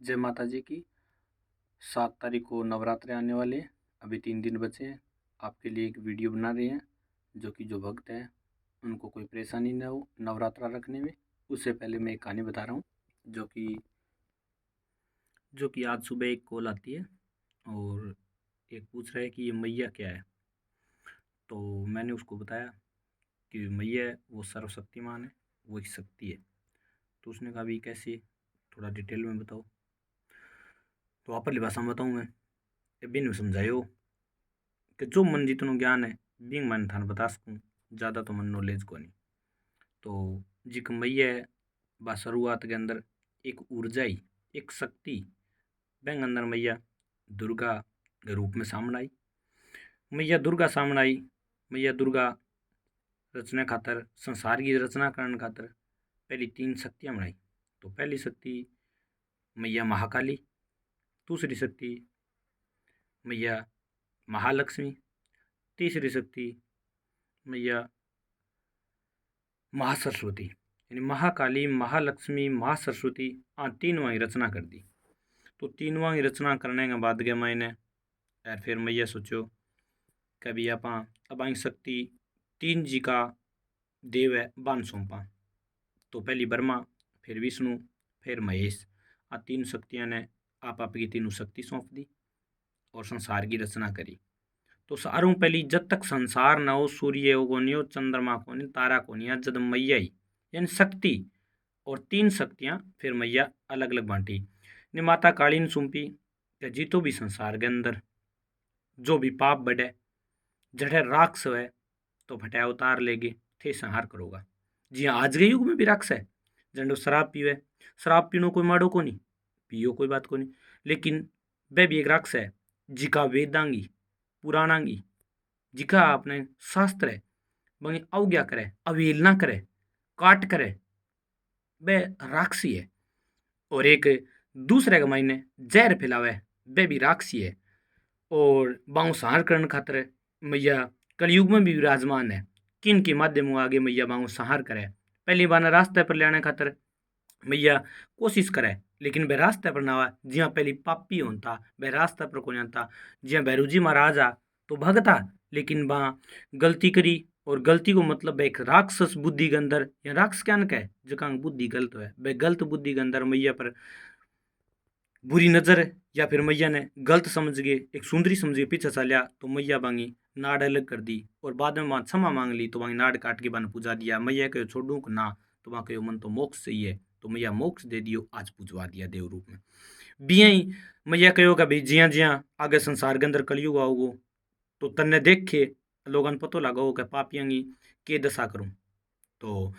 जय माता जी की। 7 तारीख को नवरात्रे आने वाले हैं। अभी 3 दिन बचे हैं। आपके लिए एक वीडियो बना रहे हैं जो कि जो भक्त हैं उनको कोई परेशानी ना हो नवरात्रा रखने में। उससे पहले मैं एक कहानी बता रहा हूँ जो कि आज सुबह एक कॉल आती है और एक पूछ रहा है कि ये मैया क्या है। तो मैंने उसको बताया कि मैया वो सर्वशक्तिमान है, वो एक शक्ति है। तो उसने कहा भी कैसे, थोड़ा डिटेल में बताओ। तो आपली भाषा में बताऊँ मैं, ये बिन समझायो कि जो मन जितनो ज्ञान है बिंग मन थान बता सकूँ, ज़्यादा तो मन नॉलेज को नहीं। तो जी मैया है बा शुरुआत के अंदर एक ऊर्जा ही, एक शक्ति बैंग अंदर मैया दुर्गा के रूप में सामने आई। मैया दुर्गा सामने आई। मैया दुर्गा रचना खातर, संसार की रचना करने खातर पहली 3 शक्तियाँ बनाई। तो पहली शक्ति मैया महाकाली, दूसरी शक्ति मैया महालक्ष्मी, तीसरी शक्ति मैया महासरस्वती। यानी महाकाली, महालक्ष्मी, महासरस्वती तीनों की रचना कर दी। तो तीनों की रचना करने के बाद गया मैंने यार फिर मैया सोचो कभी आप अब आई शक्ति 3 जी का देव है बान सौंपा। तो पहली ब्रह्मा, फिर विष्णु, फिर महेश, 3 शक्तियाँ ने आप आपकी तीनों शक्ति सौंप दी और संसार की रचना करी। तो सारों पहली जब तक संसार न हो, सूर्य को नहीं हो, चंद्रमा को नहीं, तारा को नहीं, जब मैया ही यानी शक्ति और 3 शक्तियाँ फिर मैया अलग अलग बांटी ने माता काली ने सुम्पी कि जीतो भी संसार के अंदर जो भी पाप बढ़े जड़े राक्ष है तो फटे अवतार लेगे थे संहार करोगा। जी हाँ, आज के युग में भी राक्ष है। जंडो शराब पीवे, शराब पीनो कोई माड़ो को नहीं, पियो कोई बात को नहीं, लेकिन वह भी एक राक्ष है जिका वेदांगी पुराणांगी जिका आपने शास्त्र है बंगी अवज्ञा करे, अवहेलना करे, काट करे, वह राक्षसी है। और एक दूसरे के मायने जहर फैलावे वह भी राक्षसी है। और बाऊ संहार करने खातर मैया कलयुग में भी विराजमान है। किन के माध्यम आगे मैया बाऊ संहार करे, पहली बार रास्ते पर लाने खातर मैया कोशिश करे, लेकिन वह रास्ते पर ना आवा। जिया पहली पापी होता वह रास्ते पर को आता। जिया भैरू जी महाराज आ तो भगता, लेकिन वहाँ गलती करी और गलती को मतलब एक राक्षस बुद्धि के अंदर या राक्षस क्या कहे जका बुद्धि गलत है, वह गलत बुद्धि के अंदर मैया पर बुरी नजर है या फिर मैया ने गलत समझ गए, एक सुंदरी समझ के पीछे चलिया तो मैया बांगी नाड़ अलग कर दी और बाद में वहाँ क्षमा मांग ली। तो वहाँ नाड़ काट के बन पूजा दिया। मैया कहो छोड़ू ना, तो वहाँ कहो मन तो मोक्ष चाहिए, तो मैया मोक्ष दे दियो, आज पूजवा दिया देव रूप में। बिया ही मैया कहो कि भाई जिया जिया आगे संसार के अंदर कलयुग आओगो तो तन्ने देख के लोगन पतो लगाओ कि पापियां की के दशा करूँ। तो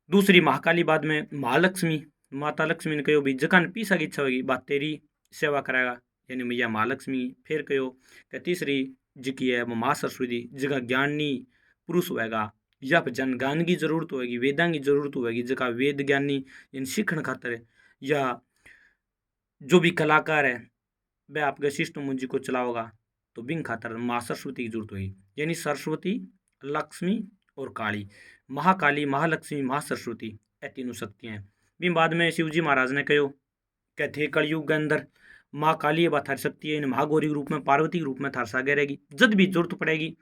दूसरी महाकाली, बाद में महालक्ष्मी, माता लक्ष्मी ने कहो भाई जकान पीसा की इच्छा होगी बात तेरी सेवा कराएगा, यानी मैया महालक्ष्मी। फिर कहो कि तीसरी जी की है वो माँ सरस्वती, जगह ज्ञानी पुरुष होएगा या फिर जन ज्ञान की जरूरत होगी, वेदां की जरूरत होगी, जगह वेद ज्ञानी इन सीखण खातर या जो भी कलाकार है वह आपके शिष्ट मुंजी को चलाओगा तो बिंग खातर माँ सरस्वती की जरूरत होगी। यानी सरस्वती, लक्ष्मी और काली, महाकाली, महालक्ष्मी, माँ सरस्वती, ये तीनों शक्तियाँ हैं। भी बाद में शिवजी महाराज ने कहो कहते कलयुग के अंदर माँ काली बात थारी शक्ति है, महागौरी के रूप में, पार्वती के रूप में थार सागे रहेगी। जद भी जरूरत पड़ेगी,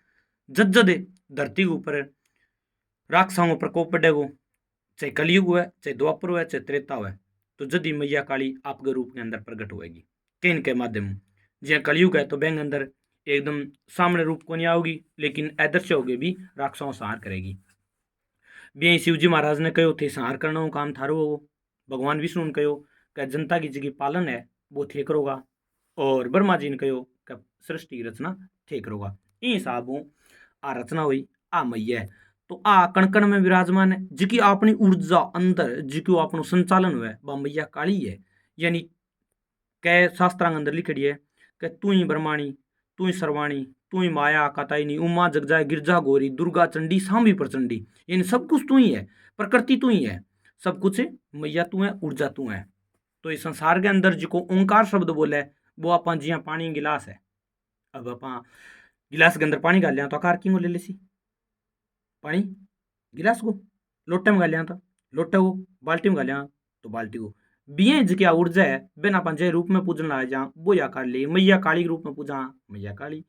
जद जद धरती के ऊपर राक्षसों को प्रकोप पड़ेगो, चाहे कलयुग हुआ, चाहे द्वापर हुआ, चाहे त्रेता हुआ, तो जदी मैया काली आपके रूप के अंदर प्रकट होएगी किन के माध्यम। जिया कलयुग है तो बैंक अंदर एकदम सामने रूप को नहीं आओगी, लेकिन ऐदृश्य होगी भी राक्षसों संहार करेगी। भी शिव जी महाराज ने कहो थे संहार करना हो काम थारो हो। भगवान विष्णु ने कहो कि जनता की जगह पालन है वो थे करोगा। और ब्रह्मा जी ने कहो कि सृष्टि की रचना थे करोगा। इन हिसाब आ रचना हुई आ मैया है। तो आ कण में विराजमान है जिकी अपनी ऊर्जा अंदर जिको अपनो संचालन हुआ वह मैया काली है। यानी कै शास्त्रांग अंदर लिखड़ी है कि तू ही ब्रह्माणी, तू ही सर्वाणी, तू ही माया कातायनी, उमा जगजाय गिरजा गौरी, दुर्गा चंडी सांबी प्रचंडी। इन सब कुछ तू ही है, प्रकृति तू ही है, सब कुछ मैया तू है, ऊर्जा तू है। तो इस संसार के अंदर जिको ओंकार शब्द बोले वो आप जिया पानी गिलास है। अब आप गिलास के अंदर पानी डाल लिया तो आकार क्यों ले सी पानी गिलास को, लोटे में गालिया था लोटे को, बाल्टी में गालिया तो बाल्टी को। बिये जक्या ऊर्जा है बेन अपन जय रूप में पूजन ला जा वो या काल ले मैया काली के रूप में पूजा मैया काली,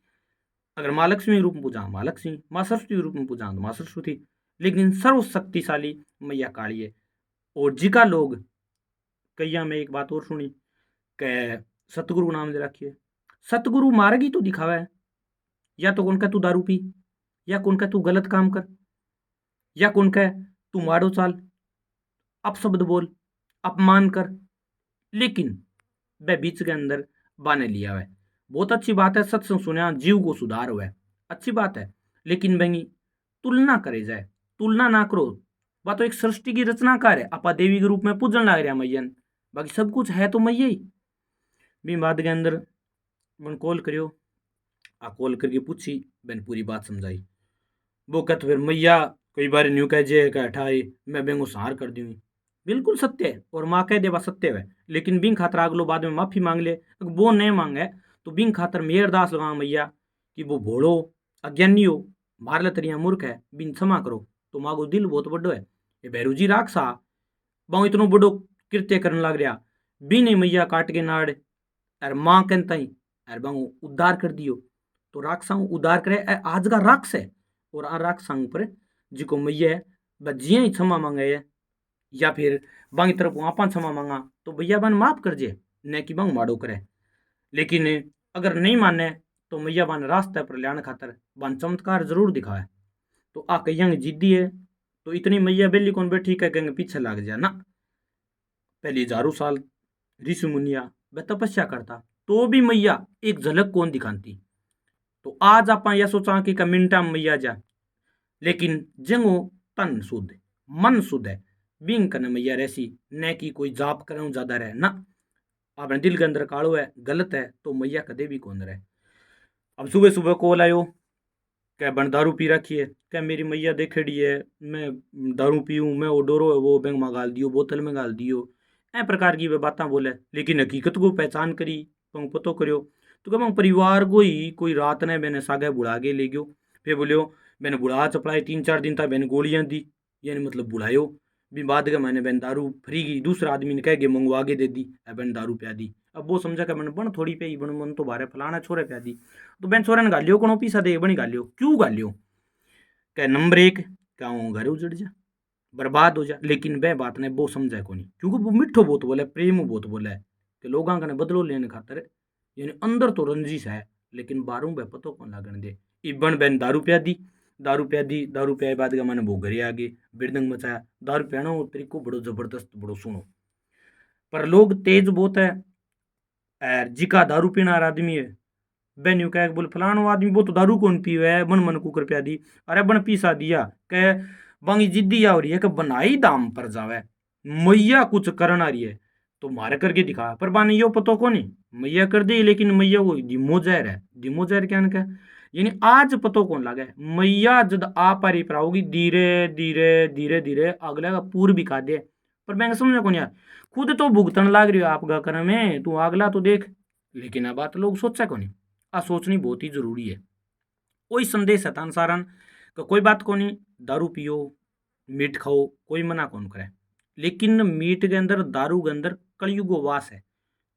अगर माँ लक्ष्मी के रूप में पूजा माँ लक्ष्मी, माँ सरस्वती के रूप में पूजा तो माँ सरस्वती, लेकिन सर्वशक्तिशाली मैया काली है। और जिका लोग कैया में एक बात और सुनी कै सतगुरु नाम दे रखिए, सतगुरु मार्ग ही तो दिखावा है, या तो कौन कह तू दारू पी, या कौन कह तू गलत काम कर, या कौन कह तू माड़ो चाल, अपशब्द बोल, अपमान कर, लेकिन वह बीच के अंदर बाने लिया है। बहुत अच्छी बात है, सत्संग सुना जीव को सुधार हुआ है, अच्छी बात है, लेकिन बंगी तुलना करे जाए, तुलना ना करो। वह तो एक सृष्टि की रचनाकार है, आपा देवी के रूप में पूजन लग रहा मैयन, बाकी सब कुछ है तो मैया ही। भी बात के अंदर मन कॉल करियो, आ कॉल करके पूछी, मैंने पूरी बात समझाई। वो कहते फिर मैया कई बार न्यू कह जे कह हटाई मैं बेंगो सहार कर दी। बिल्कुल सत्य है, और माँ कह देवा सत्य है, लेकिन बिंग खातर अगलो बाद में माफी मांग ले, अगर वो नहीं मांगे तो बिंग खातर मैं अरदास लगा मैया कि वो भोड़ो अज्ञानी हो, मारले तरिया मूर्ख है, बिन क्षमा करो। तो माँ को दिल बहुत बड़ो है, ये भैरू जी राखसा बहु इतनो बड़ो कृत्य करने लग रहा, बिन मैया काट के नाड़ अर माँ कहन तई अर बहु उद्धार कर दियो। तो राक्षसा उद्धार करे आज का राक्ष है, और आ राक्षसा पर जिको मैया है वह जिया ही क्षमा मांगे है, या फिर बांगी तरफ आपा क्षमा मांगा तो भैया बन माफ कर जे, न कि बंग माड़ो करे। लेकिन अगर नहीं माने तो मैया बन रास्ते पर लाने खातर बन चमत्कार जरूर दिखाए। तो आ कहीं जिद्दी है, तो इतनी मैया बेली कौन बैठी कह कहेंगे पीछे लग जा ना। पहले 1000 साल ऋषि मुनिया वह तपस्या करता तो भी मैया एक झलक कौन दिखाती। तो आज आप यह सोचा कि मिनटा में मैया जा, लेकिन जंगो तन शुद्ध मन शुद्ध है, बिंग कने मैया रहसी, न कि कोई जाप करूं ज्यादा रहे ना। अपने दिल के अंदर कालो है गलत है तो मैया कदे भी कौन रहे। अब सुबह सुबह कॉल आयो क्या बन दारू पी रखी है, क्या मेरी मैया देखेड़ी है मैं दारू पीऊँ, मैं वो डोरो है वो बैंक में गाल दियो, बोतल में गाल दियो, ए प्रकार की वे बातें बोले। लेकिन हकीकत को पहचान करी पंग पतो करियो तो क्या परिवार को ही कोई रात ने मैंने सागे बुढ़ा के ले गयो। फिर बोलियो मैंने बुढ़ा चपड़ाए 3-4 दिन तक मैंने गोलियां दी, यानी मतलब बुढ़ायो भी बाद के मैंने बहन दारू फ्री की दूसरा आदमी ने कह के मंगवा के दे दी, बहन दारू पिया दी। अब वो समझा कि मैंने बन थोड़ी पे बन मन तो बारे फलाना छोरे पिया दी, तो बहन छोरे ने गालियो कोनो पीसा दे बनी गालियो क्यों गालियो। क्या नंबर एक क्या घर उजड़ जा बर्बाद हो जा, लेकिन वह बात ने वो समझा को नहीं, क्योंकि वो मिठो बहुत बोला प्रेम बहुत बोला है कि लोगों का बदलो लेने खातर, यानी अंदर तो रंजिश है लेकिन बारों वह पतो कौन लागन दे। इबन बहन दारू पिया दी, दारू पिया दी, दारू पिया बाद का मैंने वो घरे आ गए बिरदंग मचाया, दारू पियानो तरीको बड़ो जबरदस्त बड़ो सुनो। पर लोग तेज बहुत है, जिका दारू पीना आदमी है बहन यू कह बोले फलानो आदमी वो तो दारू कौन पी है मन मन कुकर पिया दी, अरे बन पीसा दिया कह बंगी जिद्दी आ रही है कि बनाई दाम पर जावे मैया कुछ करना रही है तो मारे करके दिखा, पर बाने यो पतो को नहीं मैया कर दी, लेकिन मैया वो धीमो जहर है, धीमो जहर क्या क्या यानी आज पतो कौन लगे मैया जद आ पारी पर आओगी धीरे धीरे धीरे धीरे अगले का पूर भी खा दे। पर मैं समझा कौन यार खुद तो भुगतन लाग रही हो आपका कर में तू अगला तो देख, लेकिन अब बात लोग सोचा को नहीं, आ सोचनी बहुत ही जरूरी है। कोई संदेश है तानसारन का कोई बात को नहीं, दारू पियो मीट खाओ कोई मना कौन करे, लेकिन मीट के अंदर दारू के अंदर कलयुगो वास है,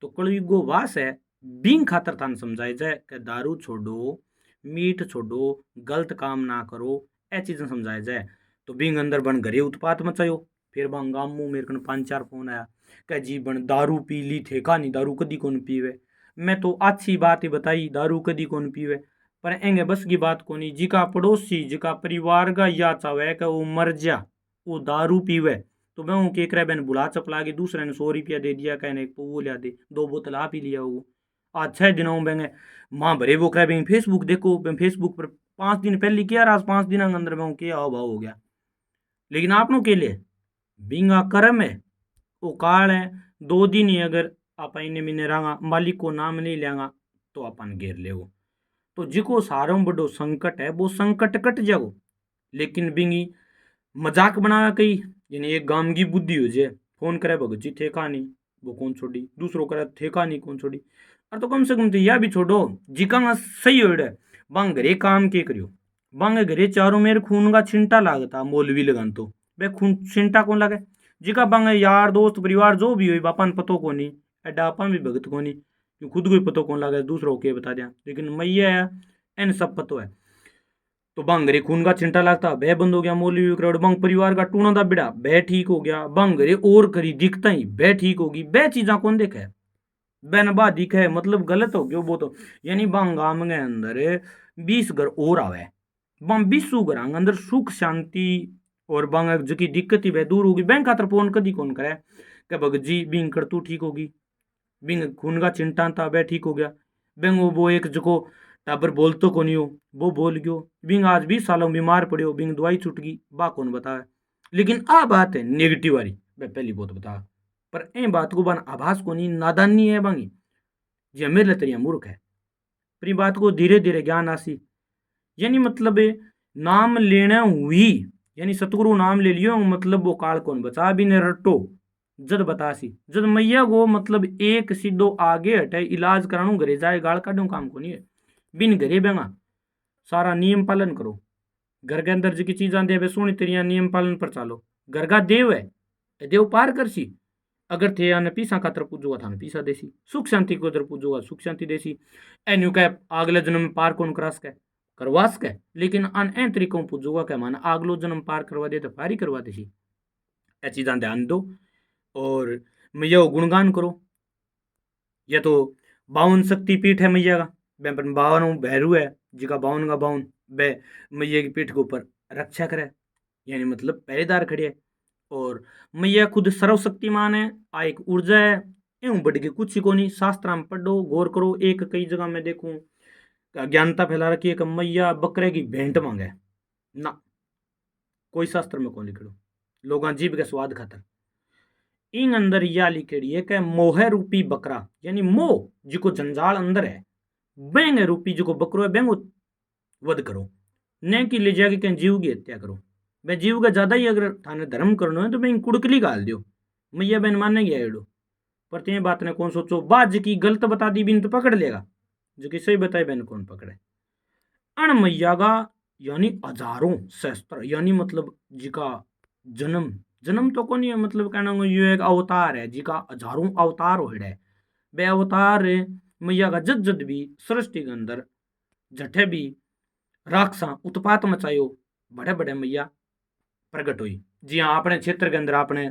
तो कलयुगो वास है बिंग खातर थान समझाए जाए कि दारू छोड़ो मीट छोड़ो गलत काम ना करो ए चीज़ें समझाए जाए। तो बिंग अंदर बन घरे उत्पात मचायो, फिर बन गामू मेरे को 5-4 फोन आया कह जी बन दारू पी ली थे का नहीं दारू कदी कौन पीवे, मैं तो अच्छी बात ही बताई दारू कदी कौन पीवे, पर एंगे बस की बात को नहीं जिका पड़ोसी जिका परिवार का या चाहे कि वो मर जा वो दारू पीवे तो मैं हूँ केक रहा बहन बुला चपला के दूसरे ने 100 रुपया दे दिया कहने एक वो लिया दे 2 बोतल आप ही लिया वो आज 6 दिनों में माँ भरे वो कह फेसबुक देखो फेसबुक पर 5 दिन पहले किया आज 5 दिन के अंदर मैं क्या अभाव हो गया। लेकिन आपनों के लिए बिंगा कर्म है वो काल है 2 दिन ही अगर आप इन्हें मिने रहा मालिक को नाम नहीं लेंगा तो अपन घेर ले वो, तो जिको सारों बड़ो संकट है वो संकट कट जाओ। लेकिन बिंगी मजाक बनाया कई यानी एक गाम की बुद्धि हो जाए फोन करे भगत जी थे कहा नहीं वो कौन छोड़ी दूसरों करे थे कहा नहीं कौन छोड़ी, और तो कम से कम तो यह भी छोड़ो जिका सही हो रहा है बांग घरे काम के करियो, बांग घरे चारों मेरे खून का छिंटा लागता मौलवी लगान तो वे खून छिंटा कौन लगे जिका बांगे यार दोस्त परिवार जो भी हो बापा ने पतो को नहीं, एडा आपा भी भगत को नहीं, खुद को ही पतो कौन लगे दूसरों के बता दिया, लेकिन मैया है इन सब पतो है। तो बांगरे खून का चिंटा लगता बह बंद हो गया, मौलवी करोड़ बंग परिवार का टूणा दा बिड़ा बह ठीक हो गया, बांगरे और करी दिखता ही बह ठीक होगी, बह चीजा कौन देखे है बेनबा दिखे मतलब गलत हो गयो वो तो। यानी बांगाम के अंदर 20 घर और आवे, बम 20 घर अंदर सुख शांति और बांग जो की दिक्कत ही वह दूर होगी, बैंक खातर फोन कदी कौन करे कि भगत जी बिंग कर तू ठीक होगी, बिंग खून का चिंता था वह ठीक हो गया, बिंग वो एक जो टाबर बोल तो को नहीं हो वो बोल गयो, बिंग आज 20 सालों बीमार पड़े हो बिंग दवाई छूट गई बा कौन बता। लेकिन आ बात है नेगेटिव वाली, मैं पहली बहुत बता, पर ए बात को बन आभास को नहीं नादानी है बांगी जी मेरे लिए तरिया मूर्ख है, पर बात को धीरे धीरे ज्ञान आसी। यानी मतलब नाम लेना हुई, यानी सतगुरु नाम ले लियो मतलब वो काल कौन बचा भी ने रटो जद बतासी जद मैया गो मतलब एक सीधो आगे हटे इलाज कराणु घरे जाए गाल काटू काम को नहीं है, बिन घरे बेंगा सारा नियम पालन करो, घर के अंदर जी चीज़ां दे सोनी तेरिया नियम पालन पर चालो, घर का देव है देव पार करसी, अगर थे आने पीसा खातर पूजूगा थाने पीसा देसी, सुख शांति को उधर पूजूगा सुख शांति देसी, एन्यू कह अगले जन्म में पार कौन करास कह करवास कह, लेकिन अन एन तरीकों पूजूगा क्या माना अगलो जन्म पार करवा दे तो पार ही करवा देसी। ए चीज़ां ध्यान दो और मैया गुणगान करो। यह तो 52 शक्ति पीठ है मैया का, बेपन 52 भैरू है जिका 52 का 52 बे मैया की पीठ के ऊपर रक्षा करे, यानी मतलब पहरेदार खड़े है। और मैया खुद सर्वशक्तिमान है, आ एक ऊर्जा है, यूं बढ़ के कुछ ही को नहीं, शास्त्र में पढ़ो गौर करो, एक कई जगह मैं देखूं अज्ञानता फैला रखी है कि मैया बकरे की भेंट मांगे ना, कोई शास्त्र में कौन लिखड़ो, लोग जीभ के स्वाद खातर इन अंदर या लिखेड़ी है कि मोह रूपी बकरा, यानी मोह जिको जंजाल अंदर है, बेंग रूपी जिको बकरो है बेंगो वध करो, न कि ले जाके कहीं जीव की हत्या करो। मैं जीव का ज्यादा ही अगर थाने धर्म करना है तो मैं कुड़कली गाल दियो, मैया बहन मानने गया एडो, पर ते बात ने कौन सोचो बाज की गलत बता दी बिन तो पकड़ लेगा, जो कि सही बताए बहन कौन पकड़े। अण मैया का यानी हजारों सहस्त्र, यानी मतलब जिका जन्म जन्म तो को नहीं है, मतलब कहना ये एक अवतार है जिका हजारों अवतार हो है, बे अवतार मैया का जद जद भी सृष्टि के अंदर जठे भी राक्षा उत्पात मचायो बड़े बड़े मैया प्रकट हुई। जी हाँ अपने क्षेत्र के अंदर आपने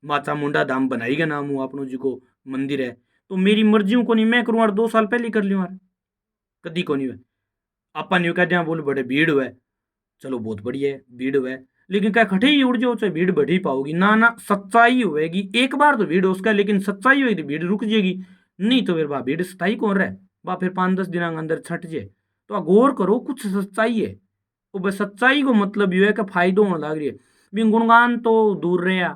माता मुंडा धाम बनाई गया नाम अपनो जी को मंदिर है, तो मेरी मर्जी को नहीं मैं करूँ 2 साल पहले कर लियो यार, कदी को नहीं हुआ आपा नहीं कहते बोल बड़े भीड़ हुए, चलो बहुत बढ़िया है भीड़ हुए, लेकिन क्या खटे ही उड़ जाओ चाहे भीड़ बढ़ी पाओगी ना ना, सच्चाई होगी एक बार तो भीड़ उसका, लेकिन सच्चाई होगी तो भीड़ रुक जाएगी, नहीं तो फिर वह भीड़ स्थाई कौन रहे, वह फिर 5-10 दिन के अंदर छट जाए। तो गौर करो कुछ सच्चाई है, तो बस सच्चाई को मतलब ये है कि फायदो होने लग रही है, भी गुणगान तो दूर रहा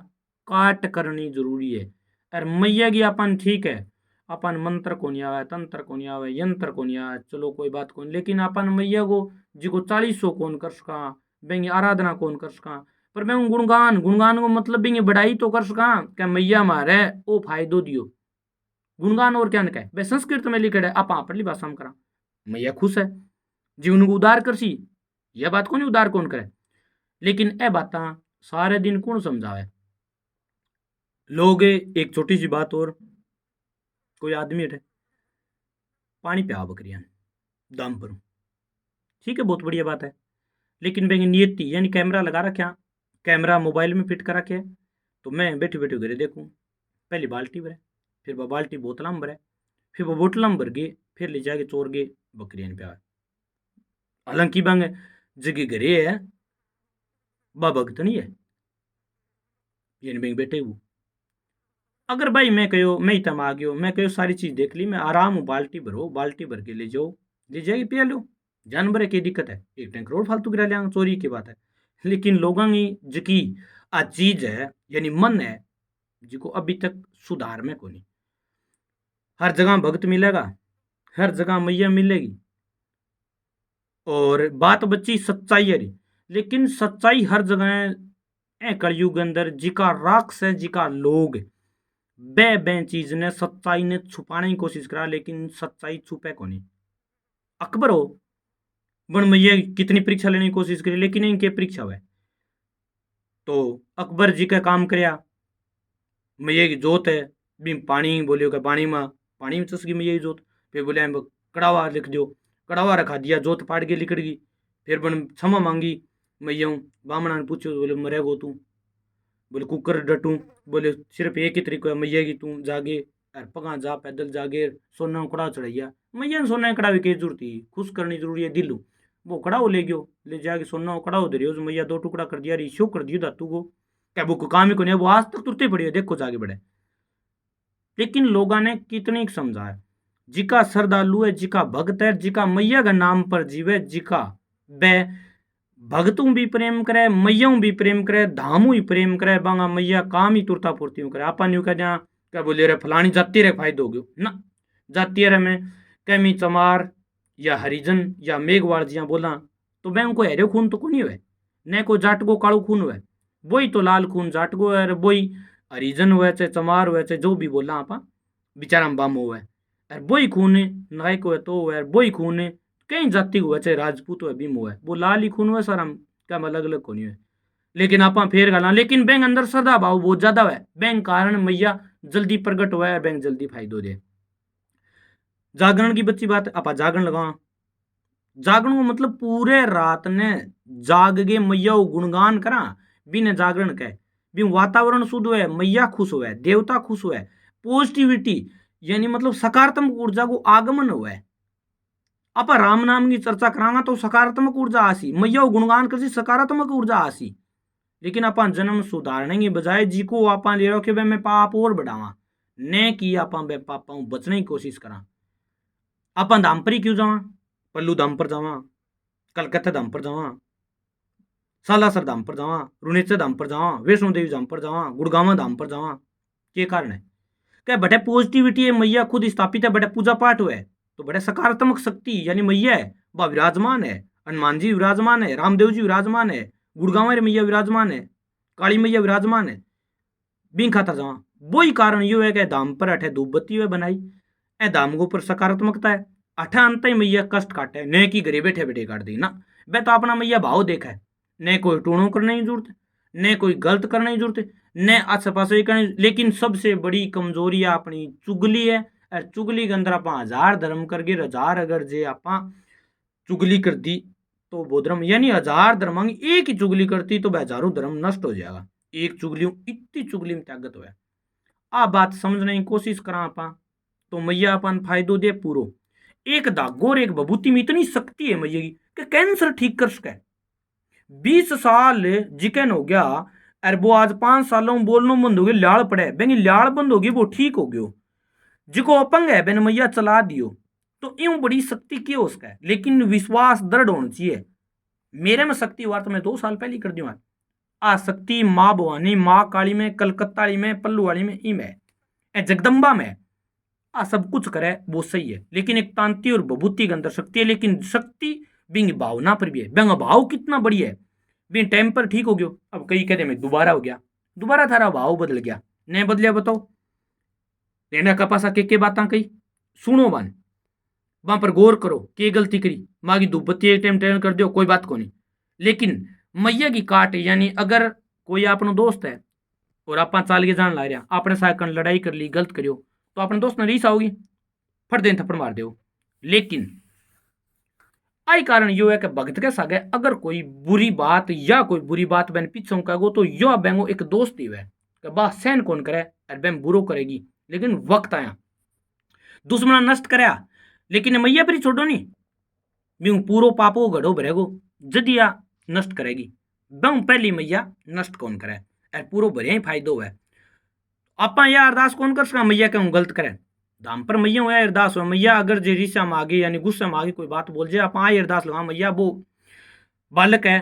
काट करनी जरूरी है। और मैया की अपन ठीक है अपन मंत्र को नहीं आवे तंत्र को नहीं आवे यंत्र को नहीं आवे चलो कोई बात कौन, लेकिन अपन मैया को जिको 40 कौन कर सका बेंगे आराधना कौन कर सका, पर मैं गुणगान गुणगान को मतलब बेंगे बढ़ाई तो कर सका क्या मैया मारे ओ फायदो दियो, गुणगान और क्या न कहे बे संस्कृत में लिखे है आप अपनी भाषा में करा, मैया खुश है जीवन को उदार कर सी, यह बात को नहीं उदार कौन करे, लेकिन ए बात सारे दिन कौन समझावे लोग। एक छोटी सी बात और, कोई आदमी है पानी प्या बकरियां दाम पर, ठीक है बहुत बढ़िया बात है, लेकिन बेंगे नियति यानी कैमरा लगा रखे, कैमरा मोबाइल में फिट कर रखे, तो मैं बैठे बैठे घरे देखूँ पहले बाल्टी भरे फिर वह बाल्टी बोतल में भरे फिर वह बोतल में भर गए फिर ले जाके चोर गए बकरियां प्यार, हालांकि बांगे जगह घरे है बा भगत नहीं है, यानी बेंगे बैठे हूँ अगर भाई मैं कहो मैं ही तम आ गयो मैं कहो सारी चीज़ देख ली मैं आराम हूँ बाल्टी भरो बाल्टी भर के ले जाओ ले जाएगी पिया लो जानवर है की दिक्कत है, एक टैंक रोड फालतू गिरा लिया चोरी की बात है, लेकिन लोगों की जकी आ चीज है यानी मन है जिको अभी तक सुधार में को नहीं, हर जगह भक्त मिलेगा हर जगह मैया मिलेगी और बात बच्ची सच्चाई है रही, लेकिन सच्चाई हर जगह ए कलयुग अंदर जिका राक्ष है जिका लोग बे बे चीज ने सच्चाई ने छुपाने की कोशिश करा, लेकिन सच्चाई छुपे को नहीं। अकबर हो बन मैया कितनी परीक्षा लेने की कोशिश करी लेकिन इनके परीक्षा हुए, तो अकबर जी का काम करया मैया की जोत है भी पानी बोलियो का पानी में चस गई मैया की जोत। फिर बोले कड़ावा लिख दो, कड़ावा रखा दिया, जोत पाट के लिकड़ गई। फिर बन क्षमा मांगी मैया बामणा ने पूछो बोले मरेगो तू, बोले कुकर डटू, बोले सिर्फ एक ही तरीको है मैया की तू जागे और पगा जा पैदल जागे सोना कड़ा चढ़ाइया। मैया ने सोना कड़ा की जरूरत थी, खुश करनी जरूरी है दिलू। वो कड़ा ले गयो, ले जाके सोना कड़ा धरियो मैया 2 टुकड़ा कर दिया, शो कर दियो धातु को क्या वो काम ही को नहीं, वो आज तक तुरते पड़ी है देखो जाके बड़े। लेकिन लोगों ने कितनी समझाया, जिका श्रद्धालु है, जिका भक्त है, जिका मैया का नाम पर जीवे, जिका बे भगतों भी प्रेम करे, मैयाऊ भी प्रेम करे, धामू ही प्रेम करे, बांगा मैया काम ही तुरता पूर्ति करे। आपा न्यू कह दिया क्या बोले रे फलानी जाति रे फायदो हो गयो ना, जाति रे में कैमी चमार या हरिजन या मेघवाड़ जिया बोला तो बैंक को हेरो खून तो कोनी हुए, न को जाट को काड़ो खून हुए, वही तो लाल खून जाट को है, वही हरिजन हुए चाहे चमार हुए चाहे जो भी बोला आपा बेचारा बाम हुआ है, वही खून है नायक हुए तो हुए, वही खून है कई जाति हुआ चाहे राजपूत हुए भीम हुआ, वो लाल ही खून हुआ सर हम क्या अलग अलग खून हुए। लेकिन आप फेर गला, लेकिन बैंक अंदर श्रद्धा भाव बहुत ज्यादा है, बैंक कारण मैया जल्दी प्रगट हुआ है, बैंक जल्दी फायदो दे। जागरण की बच्ची बात आप जागरण लगा, जागरण को मतलब पूरे रात ने जाग गे मैया गुणगान करा बिना जागरण कह भी वातावरण शुद्ध हुए, मैया खुश हुए, देवता खुश हुए, पॉजिटिविटी यानी मतलब सकारात्मक ऊर्जा को आगमन हुआ है। आप राम नाम की चर्चा करांगा तो सकारात्मक ऊर्जा आसी, मैया गुणगान कर सकारात्मक ऊर्जा आसी। लेकिन आप जन्म सुधारने की बजाय जी को आप ले रहे हो कि मैं पाप और बढ़ावा ने कि आप पापा बचने की कोशिश करा। आप धाम पर ही क्यों जावा, पल्लू धाम पर जावा, कलकत्ता धाम पर जावा, सालासर धाम पर जावा, रुणेचर धाम पर जावा, वैष्णो देवी धाम पर जावा, गुड़गावा धाम पर जावा, क्या कारण है क्या बड़े पॉजिटिविटी है, मैया खुद स्थापित है, बड़े पूजा पाठ हुए तो बड़े सकारात्मक शक्ति यानी मैया है वह विराजमान है, हनुमान जी विराजमान है, रामदेव जी विराजमान है, गुड़गांव मैया विराजमान है, काली मैया विराजमान है, बिन खाता जावा। वही कारण यू है कि धाम पर अठे धूप बत्ती हुए बनाई ए धाम को पर सकारात्मकता है, अठा अंत ही मैया कष्ट काटे ने की घरे बैठे बैठे काट दी ना, वे तो अपना मैया भाव देखा है, ने कोई टूणों करने की जरूरत, ने कोई गलत करने की जरूरत, ने आसे पास करने। लेकिन सबसे बड़ी कमजोरी अपनी चुगली है, और चुगली के अंदर आप 1000 धर्म कर गए, 1000 अगर जे आप चुगली कर दी तो वो धर्म यानी 1000 धर्म एक ही चुगली करती तो हजारों धर्म नष्ट हो जाएगा। एक चुगली इतनी चुगली में ताकत हो, आ बात समझने की कोशिश करा आपा तो मैया अपन फायदो दे पूरो। एक धागो और एक बबूती में इतनी शक्ति है मैया की कि कैंसर ठीक कर सके। 20 साल जिकन हो गया और वो आज 5 सालों में बोलना बंद हो गया, लाड़ पड़े बेंगी लाड़ बंद होगी वो ठीक हो गयो, जिको अपंग है बेन मैया चला दियो तो यूं बड़ी शक्ति क्यों उसका है। लेकिन विश्वास दृढ़ होना चाहिए, मेरे में शक्ति हुआ तो मैं 2 साल पहले कर दिया आ शक्ति माँ भवानी माँ काली में कलकत्ता वाली में पल्लू वाली में ई में जगदम्बा में आ सब कुछ करे वो सही है। लेकिन एक तांती और बभूति के अंदर शक्ति है, लेकिन शक्ति बिंग भावना पर भी है, बिंग भाव कितना बढ़िया है बिन टाइम पर ठीक हो गयो। अब कई कहते मैं दोबारा हो गया, दोबारा थारा भाव बदल गया नहीं बदलिया बताओ, लेना कपासा के बात कही सुनो बन वहां पर गौर करो के गलती करी मागी दुबत्ती एक टाइम टर्न कर दियो कोई बात को नहीं। लेकिन मैया की काट यानी अगर कोई अपना दोस्त है और आप चाल के जान ला रहा आपने साथ लड़ाई कर ली गलत करियो तो अपने दोस्त ने रीस आओगी फट दें थप्पड़ मार दो। लेकिन आई कारण यो है कि भगत के सागे अगर कोई बुरी बात या कोई बुरी बात बैन पीछे कहो तो यो बैंगो एक दोस्त ही है कि बा सहन कौन करे और बैन बुरो करेगी। लेकिन वक्त आया दुश्मना नष्ट कराया, लेकिन मैया पर ही छोड़ो नहीं बिंग पूरो पापो घड़ो भरेगो जदिया नष्ट करेगी बंग पहली मैया नष्ट कौन करे और पूरो भरे ही फायदो है। आपा यह अरदास कौन कर सका मैया के गलत करे धाम पर मैया हुआ अरदास हो मैया अगर जे रीसा मांगे यानी गुस्सा मांगे कोई बात बोल जाए आप आई अरदास लगा मैया वो बालक है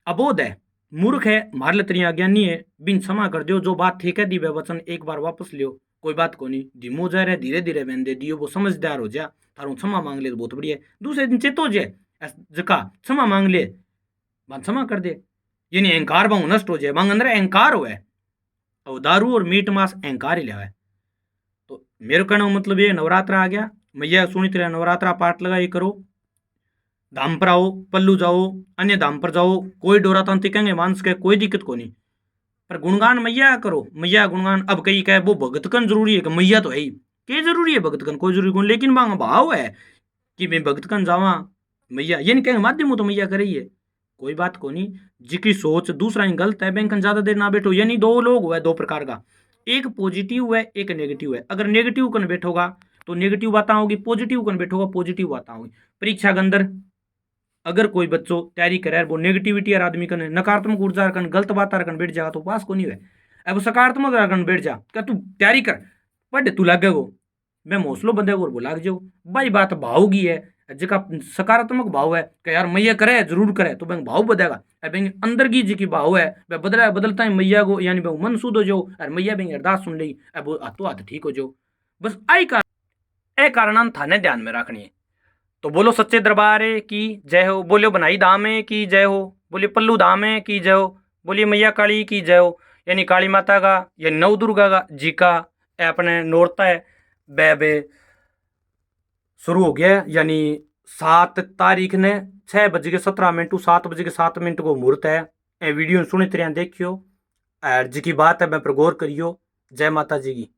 अबोध है मूर्ख है मार लतरी अज्ञानी है बिन क्षमा कर दो जो बात ठीक है दी वचन एक बार वापस लियो कोई बात को नहीं धीमो जा रहा धीरे धीरे बहन दे दियो वो समझदार हो जा थारू क्षमा मांग ले तो बहुत बढ़िया। दूसरे दिन चेतो जे जका क्षमा मांग ले बात क्षमा कर दे यानी अहंकार बांग नष्ट हो जाए बांग अंदर अहंकार हो और दारू और मीट मांस अहंकार ही लिया। तो मेरे कहने का मतलब ये नवरात्रा आ गया मैया सुनी तरह नवरात्रा पाठ लगा ये करो, धाम पर आओ पल्लू जाओ अन्य धाम पर जाओ कोई डोरा तांत्रिक कहेंगे मानस के कोई दिक्कत को नहीं। पर गुणगान मैया करो, मैया गुणगान। अब कई कहे वो भगत कन जरूरी है कि मैया तो है ही, के जरूरी है भगत कन, कोई जरूरी कौन, लेकिन वहां भाव है कि मैं भगत कन जावा मैया, ये नहीं कहेंगे माध्यम तो मैया करे ही है, कोई बात को नहीं। जिसकी सोच दूसरा ही गलत है बैंक ज्यादा देर ना बैठो, यानी दो लोग हुए दो प्रकार का, एक पॉजिटिव है एक नेगेटिव है। अगर नेगेटिव कन बैठोगा तो नेगेटिव बातें होगी, पॉजिटिव कन बैठोगा पॉजिटिव बातें होगी। परीक्षा के अंदर अगर कोई बच्चों तैयारी करे वो नेगेटिविटी यार आदमी कन नकारात्मक ऊर्जा कन गलत बात कन बैठ जाएगा तो पास को नहीं है। अब सकारात्मक कन बैठ जा क्या तू तैयारी कर पढ़ तू लागेगो, मैं हौसलो बंदेगो और वो लाग जाओ। भाई बात भाव की है, जिका सकारात्मक भाव है कि यार मैया करे जरूर करे तो बैंक भाव बदेगा। अब अंदर की जी की भाव है वह बदला बदलता है मैया को, यानी वह मन शुद्ध हो जाओ और मैया बैंक अरदास सुन ली अब वो हाथों हाथ ठीक हो जाओ। बस आई कारण थाने ध्यान में रखनी है। तो बोलो सच्चे दरबार की जय हो, बोलो बनाई धाम की जय हो, बोलिए पल्लू धाम की जय हो, बोलिए मैया काली की जय हो। यानी काली माता का या नव दुर्गा का जी का अपने नोरता है बे बे शुरू हो गया। यानी 7 तारीख ने 6:17 7:07 को मुहूर्त है। ए वीडियो सुनी तरह देखियो और जी की बात है मैं पर गौर करियो। जय माता जी की।